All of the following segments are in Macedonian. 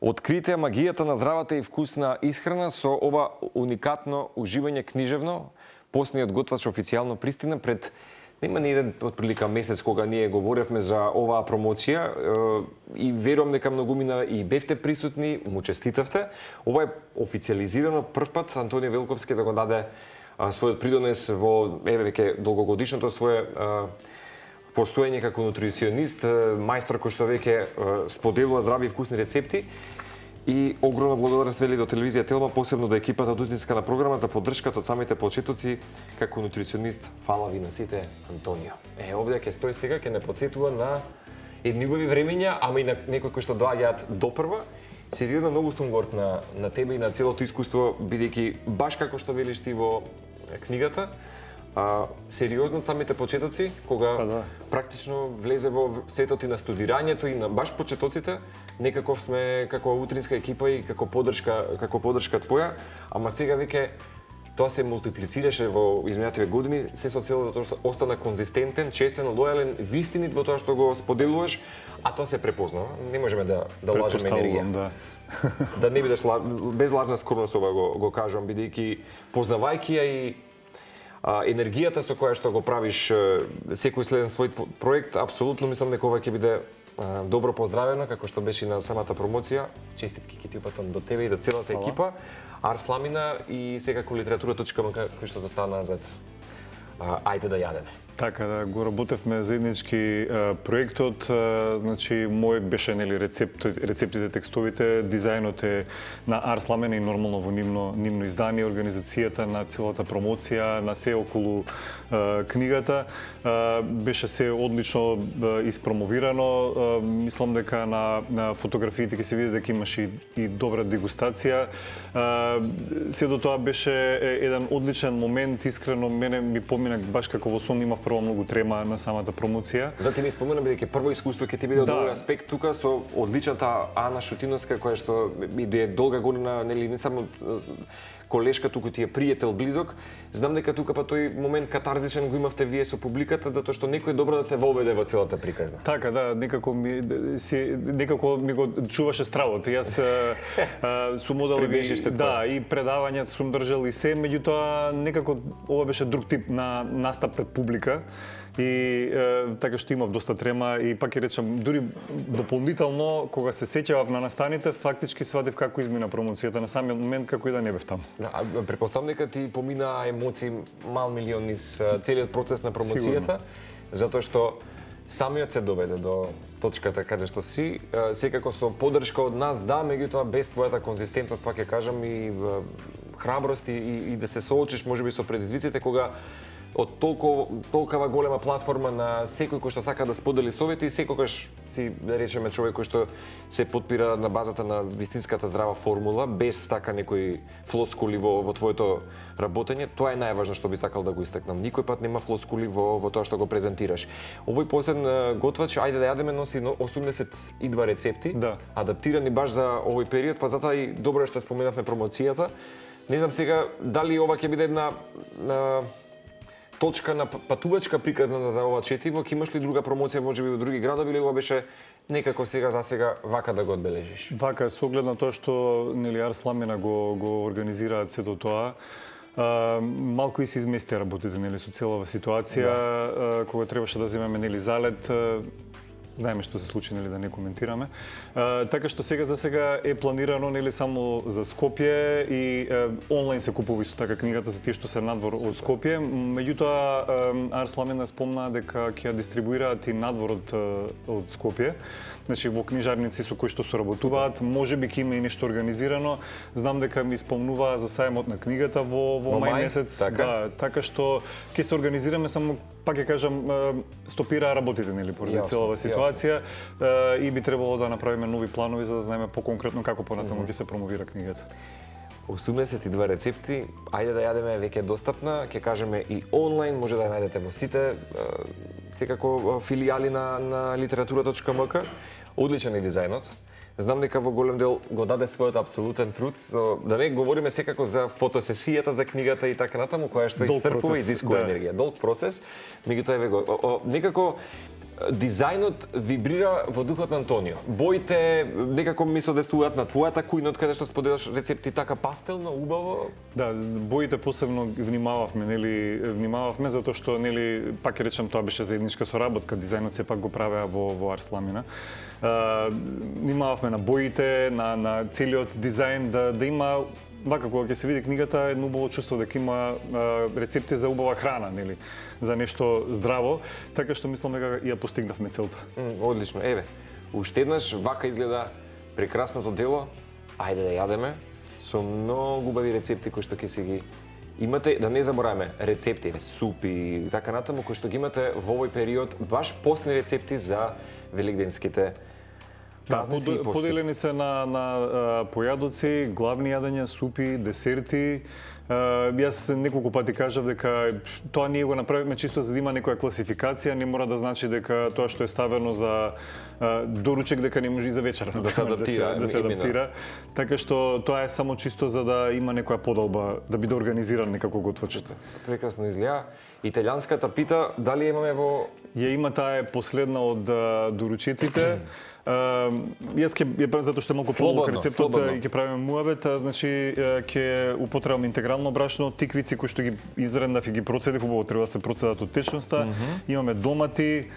Открите магијата на здравата и вкусна исхрана со ова уникатно уживање книжевно. Поснејот готвач официјално пристигна пред нема ни еден отприлика месец кога ние говоревме за оваа промоција и верувам дека многумина и бевте присутни, му честитавте. Ова е официјализирано првпат Антонио Велковски да го даде својот придонес во веќе долгогодишното свое постоење како нутриционист, мајстор кој што веќе споделува здрави и вкусни рецепти. И огромна благодарност вели до телевизија Телма, посебно до екипата Дутинска на програма за поддршката од самите почетоци како нутриционист. Фала ви на сите, Антонио. Овде ќе стои сега, ќе не подсетува на едни убави времења, ама и на некои кои што доаѓаат допрва. Сериозно многу сум горд на тебе и на целото искуство, бидејќи баш како што велиш ти во книгата, сериозно од самите почетоци, кога практично влезе во светот и на студирањето и на баш почетоците, некако сме како утринска екипа и како поддршка твоја, ама сега веќе тоа се мултиплицираше во изминативе години, се со цел тоа што остана конзистентен, честен, лојален, вистинит во тоа што го споделуваш, а тоа се препознава. Не можеме да лажеме енергија. Да не бидеш без лажна скромност ова го кажувам, бидејќи познавајќи ја и енергијата со која што го правиш секој следен свој проект, апсолутно мислам дека ова ќе биде добро поздравено, како што беше на самата промоција. Честитки ќе ти упатам до тебе и до целата екипа. Арс Ламина и секако литература.мк кој што застана зад ајде да јадеме. Така, да го работевме заеднички проектот, значи мој беше рецептите, текстовите, дизајнот е на Арс Ламена и нормално во нивно издание, организацијата на целата промоција, на се околу книгата. Беше се одлично испромовирано. Мислам дека на фотографиите ќе се види дека имаше и добра дегустација. Се до тоа беше еден одличен момент, искрено мене ми помина баш како во сон, имав прво многу трема на самата промоција. Да, ти ми спомена бидејќи прво искуство ќе ти биде од овој аспект тука со одличната Ана Шутиновска, која што е долга година, нели не само колешка, туку ти е пријател близок. Знам дека тука па тој момент катарзичен го имавте вие со публиката, затоа што некој добро да те воведе во целата приказна. Така, да, некако ми го чуваше стравот. Јас сум одел и предавањата сум држал и се, меѓутоа некако ова беше друг тип на настап пред публика. И така што имав доста трема и пак ќе речам, дури дополнително кога се сеќавав на настаните, фактички сватев како измина промоцијата на самиот момент како и да не бев таму. Да, претпоставам дека ти помина емоции мал милион низ целиот процес на промоцијата, затоа што самиот се доведе до точката каде што си, секако со поддршка од нас, да, меѓутоа без твојата конзистентност, пак ќе кажам, и храброст и да се соочиш можеби со предизвиците кога од толкова голема платформа на секој кој што сака да сподели совети и секогаш си, да речеме, човек кој што се потпира на базата на вистинската здрава формула, без така некои флоскули во твоето работење, тоа е најважно што би сакал да го истакнам. Никој пат нема флоскули во тоа што го презентираш. Овој последен готвач, ајде да јадеме, носи 82 рецепти, адаптирани баш за овој период, па затоа и добро е што споменавме промоцијата. Не знам сега дали ова ќе биде една точка на патувачка приказна за ова четиво, ќе имаш ли друга промоција можеби во други градови или ова беше некако сега за сега вака да го одбележиш? Вака, со оглед на тоа што нели Арс Ламена го организираат сето тоа, малку и се измести работите нели со целава ситуација, кога требаше да земеме нели залет, знаеме што се случи, нели да не коментираме. Така што сега за сега е планирано нели само за Скопје и онлайн се купува исто така книгата за тие што се надвор од Скопје. Меѓутоа Арс Ламена спомна дека ќе ја дистрибуираат и надвор од Скопје. Значи во книжарници со кои што соработуваат, можеби ќе има и нешто организирано. Знам дека ми спомнуваа за сајмот на книгата во мај месец. Да, така што ќе се организираме, само пак ќе кажам, стопираа работите нели поради целава ситуација и би требало да направиме нови планови за да знаеме поконкретно како понатаму ќе се промовира книгата. 82 рецепти, ајде да јадеме, веќе е достапна, ќе кажеме и онлайн, може да ја најдете во сите секако филијали на литература.мк. Одличен е дизајнот. Знам дека во голем дел го даде својот апсолутен труд, да не говориме секако за фотосесијата за книгата и така натаму, која што исцрпува и изискува енергија. Долг процес, меѓутоа еве го, некако дизајнот вибрира во духот на Антонио. Боите некако ми соодветствуваат на твојата кујна, од каде што споделаш рецепти така пастелно, убаво. Да, боите посебно внимававме затоа што нели пак ќе речам тоа беше заедничка соработка, дизајнот сепак го правеа во Арс Ламина. Внимававме на боите, на целиот дизајн да има вака кога ќе се види книгата едно убаво чувство дека има рецепти за убава храна, нели, за нешто здраво, така што мислам дека ја постигнавме целта. Одлично. Еве, уште еднаш вака изгледа прекрасното дело. Ајде да јадеме со многу убави рецепти кои што ќе си ги имате, да не забораваме рецепти, супи и така натаму кои што ги имате во овој период, баш постни рецепти за великденските празници и пости. Поделени се на појадоци, главни јадења, супи, десерти. Јас неколку пати кажав дека тоа ние го направивме чисто за да има некоја класификација, не мора да значи дека тоа што е ставено за доручек дека не може и за вечер да се адаптира. Така што тоа е само чисто за да има некоја подолба, да биде организиран некако готвачот. Прекрасно изгледа. Италијанската пита, дали имаме во... Ја има, таа е последна од доручеците. Јас ќе затоа што е малку подолг рецептот и ќе правиме муабет, значи ќе употребам интегрално брашно, тиквици кои што ги извреднав и ги процедив, убаво треба да се процедат од течноста. Имаме домати,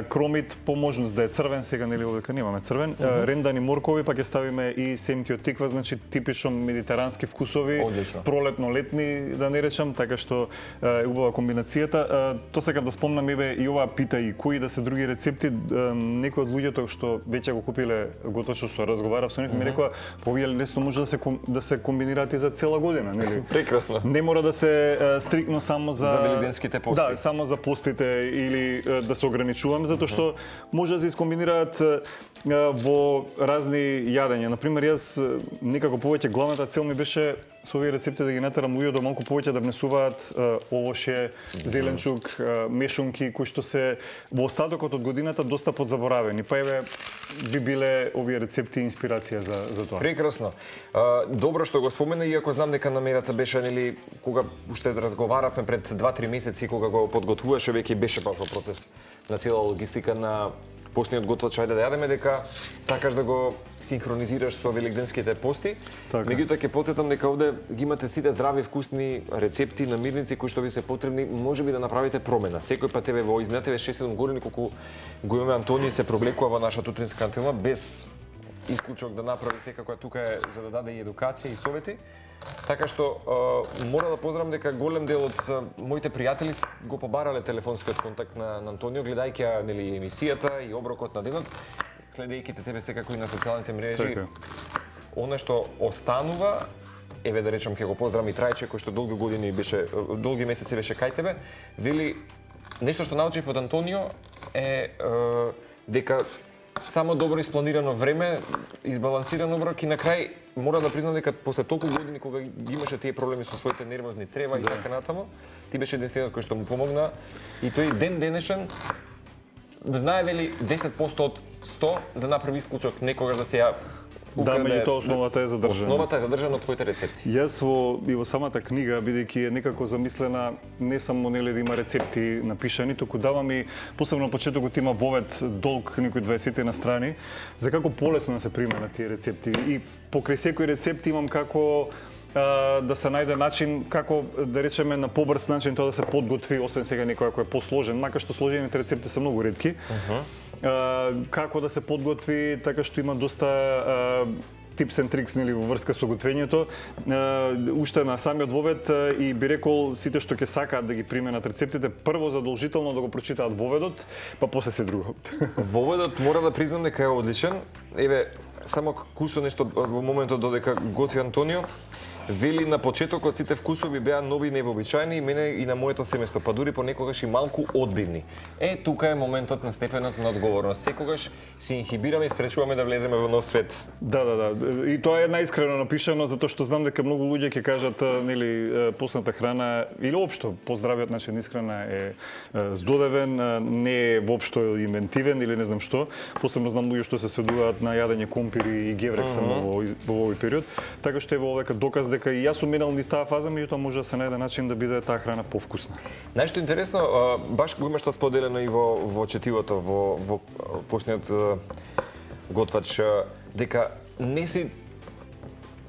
кромит, по можност да е црвен, сега нели овдека немаме црвен, рендани моркови, па ќе ставиме и семки од тиква, значи типично медитерански вкусови, пролетно-летни да не речам, така што е убава комбинацијата. Тоа сакам да спомнам, еве и оваа пита и кои да се други рецепти, некои од луѓето што веќе го купиле готвачот што разговарав со нив ми рекоа, овие лесно може да се комбинираат и за цела година, нели? Прекрасно. Не мора да се стрикно само за великденските пости. Да, само за постите или да се ограничуваме, затоа што може да се искомбинираат во разни јадења. Например, јас некако повеќе главната цел ми беше со овие рецепти да ги натерам луѓето малку повеќе да внесуваат овоше, зеленчук, мешунки кои што се во остатокот од годината доста подзаборавени. Па еве би биле овие рецепти инспирација за тоа. Прекрасно. Добро што го спомена, иако знам дека намерата беше, нели, кога уште разговаравме пред 2-3 месеци кога го подготвуваше, веќе беше баш во процес на цела логистика на постниот готвач, ајде да јадеме, дека сакаш да го синхронизираш со великденските пости. Меѓутоа ќе потсетам дека овде ги имате сите здрави, вкусни рецепти, намирници кои што ви се потребни, можеби да направите промена. Секој пат еве во изминативе 6-7 години колку го имаме Антони се провлекува во нашата утринска антена без исклучок да направи секако тука е за да даде и едукација и совети. Така што мора да поздравам дека голем дел од моите пријатели го побарале телефонскиот контакт на Антонио, гледајќи ја, нели, емисијата и оброкот на денот, следејќи тебе секако и на социјалните мрежи. Она што останува, еве да речам ќе го поздравам и Трајче кој што долги месеци беше кај тебе, вели нешто што научив од Антонио е дека само добро испланирано време, избалансиран оброк и на крај мора да признам дека после толку години кога ги имаше тие проблеми со своите нервозни црева и така натаму, ти беше единствениот кој што му помогна и тој ден денешен знае вели 10% од 100 да направи исклучок некогаш да се ја Да, меѓутоа основата е задржана. Основата е задржана од твоите рецепти. Јас во самата книга, бидејќи е некако замислена не само нели да има рецепти напишани, туку давам и посебно на почетокот има вовед долг некои 20 на страни за како полесно да се применат тие рецепти. И покрај секој рецепт имам како да се најде начин како да речеме на побрз начин тоа да се подготви, освен сега некој кој е посложен, макар што сложените рецепти се многу ретки. Како да се подготви, така што има доста tips and tricks нели во врска со готвењето. Уште на самиот вовед и би рекол сите што ќе сакаат да ги применат рецептите, прво задолжително да го прочитаат воведот, па после се друго. Воведот мора да признам дека е одличен. Еве само кусо нешто во моментот додека готви Антонио. Вели на почетокот сите вкусови беа нови и невообичаени и мене и на моето семејство, па дури понекогаш и малку одбивни. Тука е моментот на степенот на одговорност. Секогаш се инхибираме и спречуваме да влеземе во нов свет. Да. И тоа е најискрено напишано затоа што знам дека многу луѓе ќе кажат нели постната храна или општо поздравиот начин исхрана е здодевен, не е воопшто инвентивен или не знам што. Посебно знам луѓе што се сведуваат на јадење компир крумпири и геврек само во овој период. Така што ево овека доказ дека и јас сум минал низ таа фаза, меѓутоа може да се најде начин да биде таа храна повкусна. Најшто интересно, баш го имаш тоа споделено и во четивото, во поснет готвач, дека не си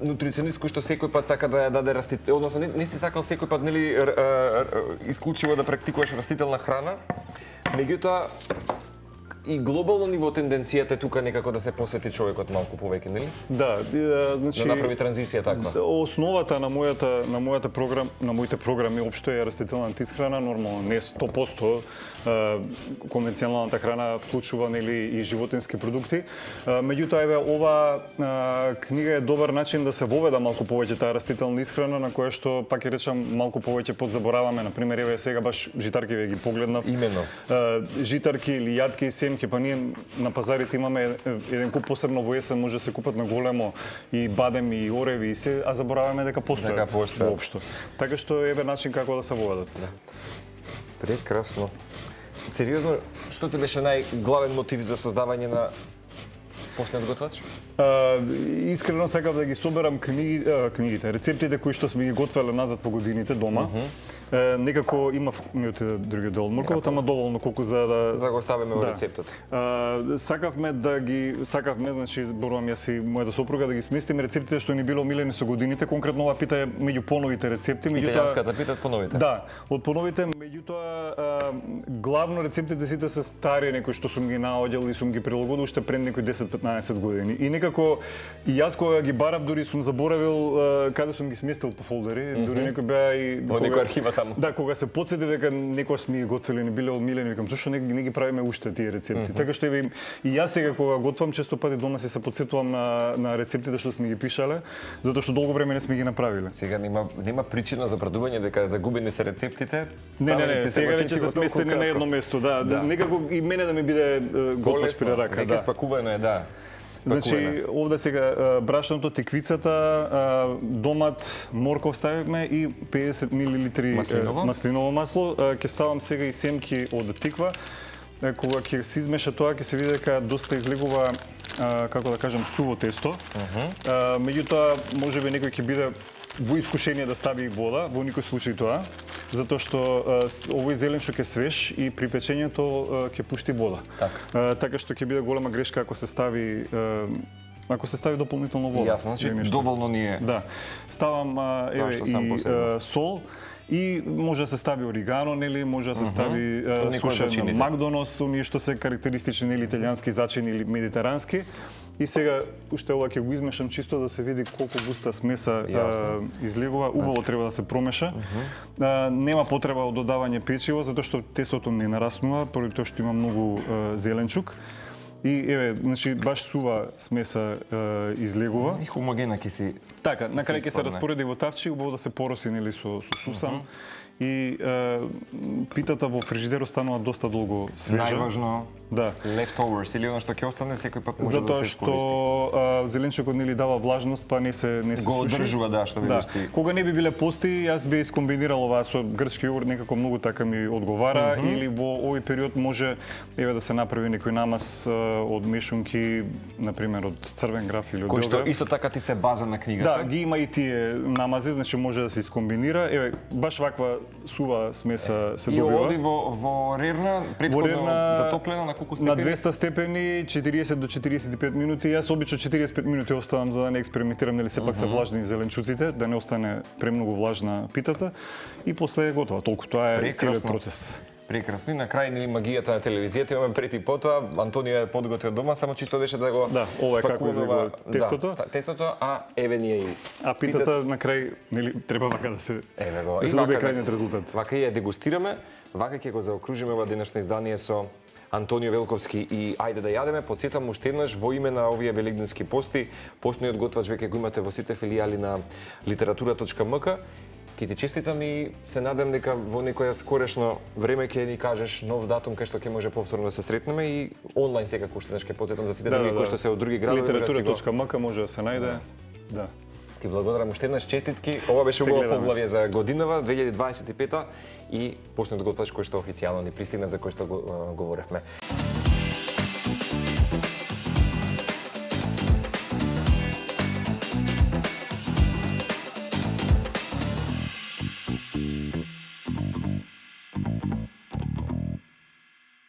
нутриционист кој што секој пат сака да ја даде односно не си сакал секој пат нели исклучиво да практикуваш растителна храна, меѓутоа и глобално ниво тенденцијата е тука некако да се посвети човекот малку повеќе, нели? Да, значи да направи транзиција таква. Основата на моите програми општо е растителната исхрана, нормално не 100% конвенционалната храна вклучува нели и животински продукти. Меѓутоа еве ова книга е добар начин да се воведа малку повеќе таа растителна исхрана на која што пак ќе речам малку повеќе подзабораваме. На пример еве сега баш житарки ве ги погледнав. Именно. Житарки или јатки и семки, па ние на пазарите имаме еден куп, посебно во есен може да се купат на големо и бадем и ореви и се, а забораваме дека постојат воопшто. Така што еве начин како да се воведат. Да. Прекрасно. Сериозно, што ти беше најглавен мотив за создавање на поснет готвач? Искрено сакав да ги соберам книгите, рецептите кои што сме ги готвеле назад во годините дома. Некако имав ми отиде другиот дел од морковот, ама доволно колку за да го оставиме во рецептот. Сакавме значи зборувам јас и мојата сопруга да ги сместиме рецептите што ни било омилени со годините, конкретно ова пита е меѓу поновите рецепти, италијанската пита поновите. Да, од поновите, меѓутоа главно рецептите сите се стари, некои што сум ги наоѓал и сум ги прилагодил уште пред некои 10-15 години. И некако и јас кога ги барав дури сум заборавил каде сум ги сместил по фолдери, дури некои беа и во некоја архива таму. Да, кога се потсети дека некош сме ги готвили, не биле омилени, викам зошто не ги правиме уште тие рецепти. Така што и јас сега кога готвам често пати дома се потсетувам на рецептите што сме ги пишале, затоа што долго време не сме ги направиле. Сега нема причина за обрадување дека загубени се рецептите. Не, сега веќе се сместени на едно место, да. Некако и мене да ми биде готвач при рака, да. Веќе спакувано е, да. Значи, овде сега брашното, теквицата, домат, морков ставивме и 50 мл маслиново масло. Ќе ставам сега и семки од тиква. Кога ќе се измеша тоа, ќе се види дека доста излегува, како да кажам, суво тесто. Меѓутоа, можеби некој ќе биде во искушение да стави и вода, во никој случај тоа, затоа што овој зелен што ќе свеж и при печењето ќе пушти вода. Така што ќе биде голема грешка ако се стави дополнително вода. Јасно, значи доволно ни е. Да. Ставам еве и сол. И може да се стави оригано, нели, може да се стави сушен Макдонос, оние што се карактеристични нели италијански зачини или медитерански. И сега уште ова ќе го измешам чисто да се види колку густа смеса излегува. Убаво треба да се промеша. Нема потреба од додавање печиво затоа што тестото не нараснува, поради тоа што има многу зеленчук. И еве, значи баш сува смеса излегува. И хомогена ќе си. Така, на крај ќе се распореди во тавчи, убаво да се пороси нели со сусам. И питата во фрижидерот станува доста долго свежа. Најважно, да, leftovers или она што ќе остане секој пат може да се искористи. Затоа што зеленчукот нели дава влажност, па не се го суши. Одржува, да, што видиш ти. Кога не би биле пости, јас би искомбинирал ова со грчки јогурт, некако многу така ми одговара, или во овој период може еве да се направи некој намаз од мешунки, на пример од црвен граф или од бел граф. Кој што исто така ти се база на книгата. Да, ги има и тие намази, значи може да се искомбинира. Еве, баш ваква сува смеса се добива. И оди во рерна, претходно затоплена на колку степени? На 200 степени, 40 до 45 минути. Јас обично 45 минути оставам за да не експериментирам, нели сепак се влажни зеленчуците, да не остане премногу влажна питата и после е готова. Толку тоа е целиот процес. Прекрасно. И на крај нели магијата на телевизијата имаме пред и потоа. Антонија е подготвил дома, само чисто беше да го ова е како изгледа тестото. Да, тестото, а еве ние и питата на крај нели треба вака да се да се доби крајниот резултат. Вака ја дегустираме, вака ќе го заокружиме ова денешно издание со Антонио Велковски и ајде да јадеме. Потсетам уште еднаш во име на овие велигденски пости, постниот готвач веќе го имате во сите филијали на literatura.mk. Ке ти честитам и се надам дека во некоја скорешно време ќе ни кажеш нов датум кај што ќе може повторно да се сретнеме и онлайн секако уште еднаш ќе потсетам за сите други кои што се од други градови. Literatura.mk може да се најде. Да. Ти благодарам уште еднаш, честитки. Ова беше убаво поглавје за годинава 2025 и почнат готвач кој што официјално ни пристигна за кој што говоревме.